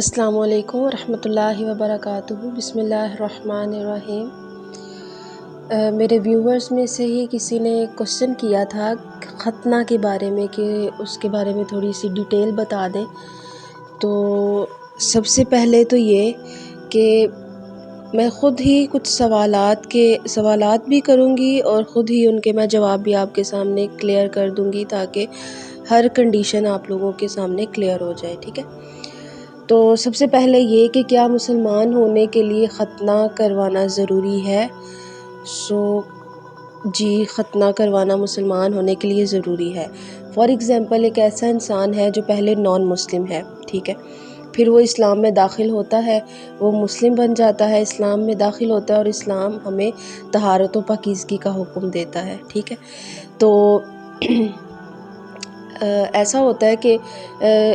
السلام علیکم ورحمۃ اللہ وبرکاتہ۔ بسم اللہ الرحمن الرحیم۔ میرے ویورز میں سے ہی کسی نے کوشچن کیا تھا ختنہ کے بارے میں کہ اس کے بارے میں تھوڑی سی ڈیٹیل بتا دیں۔ تو سب سے پہلے تو یہ کہ میں خود ہی کچھ سوالات بھی کروں گی اور خود ہی ان کے میں جواب بھی آپ کے سامنے کلیئر کر دوں گی تاکہ ہر کنڈیشن آپ لوگوں کے سامنے کلیئر ہو جائے، ٹھیک ہے؟ تو سب سے پہلے یہ کہ کیا مسلمان ہونے کے لیے ختنہ کروانا ضروری ہے؟ جی، ختنہ کروانا مسلمان ہونے کے لیے ضروری ہے۔ فار ایگزامپل ایک ایسا انسان ہے جو پہلے نان مسلم ہے، ٹھیک ہے، پھر وہ اسلام میں داخل ہوتا ہے، وہ مسلم بن جاتا ہے، اسلام میں داخل ہوتا ہے اور اسلام ہمیں طہارت و پاکیزگی کا حکم دیتا ہے، ٹھیک ہے۔ تو ایسا ہوتا ہے کہ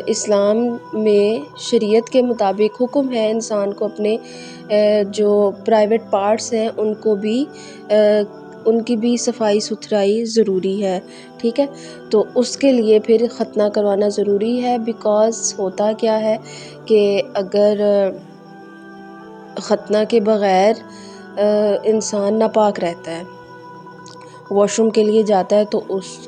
اسلام میں شریعت کے مطابق حکم ہے انسان کو اپنے جو پرائیویٹ پارٹس ہیں ان کی بھی صفائی ستھرائی ضروری ہے، ٹھیک ہے۔ تو اس کے لیے پھر ختنہ کروانا ضروری ہے، بیکاز ہوتا کیا ہے کہ اگر ختنہ کے بغیر انسان ناپاک رہتا ہے، واش روم کے لیے جاتا ہے تو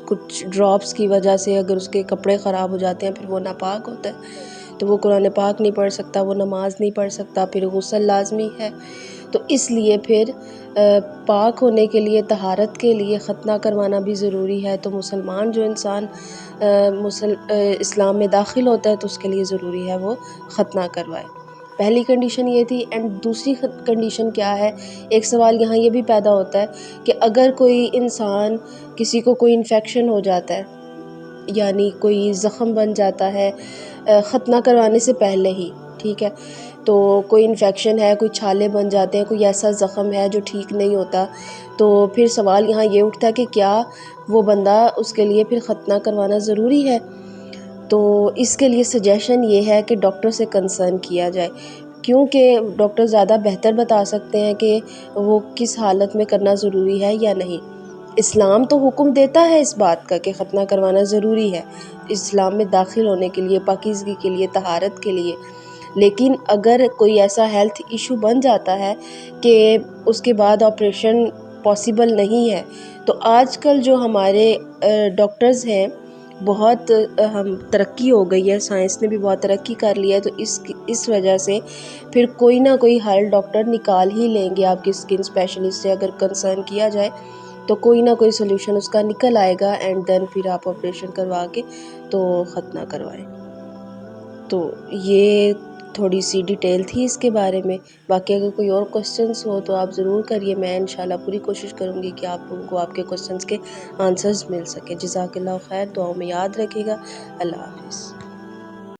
کچھ ڈراپس کی وجہ سے اگر اس کے کپڑے خراب ہو جاتے ہیں پھر وہ ناپاک ہوتا ہے، تو وہ قرآن پاک نہیں پڑھ سکتا، وہ نماز نہیں پڑھ سکتا، پھر غسل لازمی ہے۔ تو اس لیے پھر پاک ہونے کے لیے، طہارت کے لیے ختنہ کروانا بھی ضروری ہے۔ تو مسلمان جو انسان اسلام میں داخل ہوتا ہے تو اس کے لیے ضروری ہے وہ ختنہ کروائے۔ پہلی کنڈیشن یہ تھی۔ اینڈ دوسری کنڈیشن کیا ہے، ایک سوال یہاں یہ بھی پیدا ہوتا ہے کہ اگر کوئی انسان کسی کو کوئی انفیکشن ہو جاتا ہے، یعنی کوئی زخم بن جاتا ہے ختنہ کروانے سے پہلے ہی، ٹھیک ہے، تو کوئی انفیکشن ہے، کوئی چھالے بن جاتے ہیں، کوئی ایسا زخم ہے جو ٹھیک نہیں ہوتا، تو پھر سوال یہاں یہ اٹھتا ہے کہ کیا وہ بندہ اس کے لیے پھر ختنہ کروانا ضروری ہے؟ تو اس کے لیے سجیشن یہ ہے کہ ڈاکٹر سے کنسرن کیا جائے، کیونکہ ڈاکٹر زیادہ بہتر بتا سکتے ہیں کہ وہ کس حالت میں کرنا ضروری ہے یا نہیں۔ اسلام تو حکم دیتا ہے اس بات کا کہ ختنہ کروانا ضروری ہے اسلام میں داخل ہونے کے لیے، پاکیزگی کے لیے، طہارت کے لیے، لیکن اگر کوئی ایسا ہیلتھ ایشو بن جاتا ہے کہ اس کے بعد آپریشن پاسیبل نہیں ہے، تو آج کل جو ہمارے ڈاکٹرز ہیں بہت ترقی ہو گئی ہے، سائنس نے بھی بہت ترقی کر لی ہے، تو اس وجہ سے پھر کوئی نہ کوئی حل ڈاکٹر نکال ہی لیں گے۔ آپ کی اسکن اسپیشلسٹ سے اگر کنسرن کیا جائے تو کوئی نہ کوئی سولوشن اس کا نکل آئے گا، اینڈ دین پھر آپ آپریشن کروا کے تو ختنہ کروائیں۔ تو یہ تھوڑی سی ڈیٹیل تھی اس کے بارے میں۔ باقی اگر کوئی اور کوسچنس ہو تو آپ ضرور کریے، میں انشاءاللہ پوری کوشش کروں گی کہ آپ لوگوں کو آپ کے کوسچنس کے آنسرز مل سکیں۔ جزاک اللہ خیر، دعاؤں میں یاد رکھے گا۔ اللہ حافظ۔